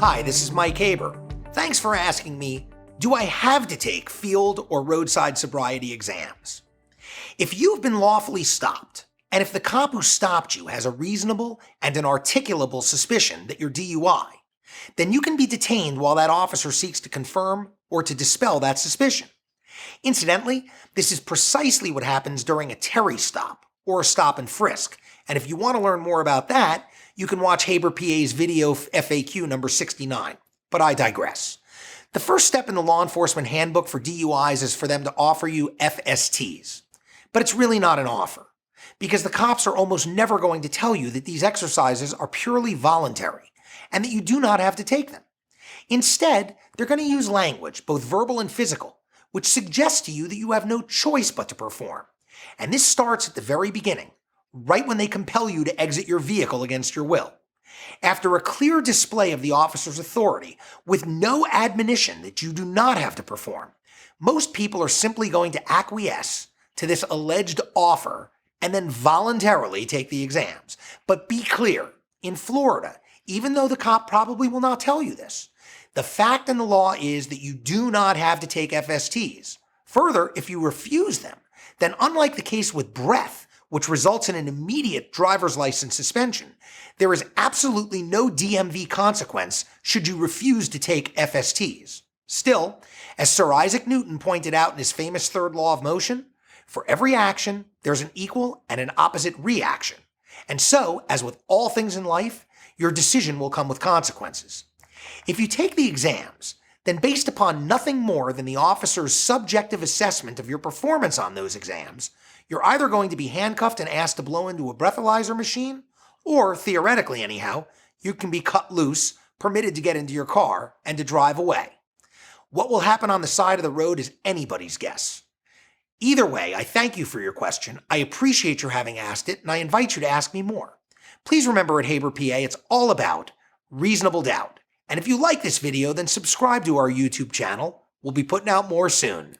Hi, this is Mike Haber. Thanks for asking me, do I have to take field or roadside sobriety exams? If you've been lawfully stopped, and if the cop who stopped you has a reasonable and an articulable suspicion that you're DUI, then you can be detained while that officer seeks to confirm or to dispel that suspicion. Incidentally, this is precisely what happens during a Terry stop or a stop and frisk, and if you want to learn more about that, you can watch Haber PA's VideoFAQ number 69, but I digress. The first step in the law enforcement handbook for DUIs is for them to offer you FSTs, but it's really not an offer, because the cops are almost never going to tell you that these exercises are purely voluntary and that you do not have to take them. Instead, they're going to use language, both verbal and physical, which suggests to you that you have no choice but to perform. And this starts at the very beginning, right when they compel you to exit your vehicle against your will. After a clear display of the officer's authority, with no admonition that you do not have to perform, most people are simply going to acquiesce to this alleged offer and then voluntarily take the exams. But be clear, in Florida, even though the cop probably will not tell you this, the fact in the law is that you do not have to take FSTs. Further, if you refuse them, then unlike the case with breath, which results in an immediate driver's license suspension, there is absolutely no DMV consequence should you refuse to take FSTs. Still, as Sir Isaac Newton pointed out in his famous third law of motion, for every action, there's an equal and an opposite reaction. And so, as with all things in life, your decision will come with consequences. If you take the exams, then based upon nothing more than the officer's subjective assessment of your performance on those exams, you're either going to be handcuffed and asked to blow into a breathalyzer machine, or, theoretically anyhow, you can be cut loose, permitted to get into your car, and to drive away. What will happen on the side of the road is anybody's guess. Either way, I thank you for your question, I appreciate your having asked it, and I invite you to ask me more. Please remember at Haber PA, it's all about reasonable doubt. And if you like this video, then subscribe to our YouTube channel. We'll be putting out more soon.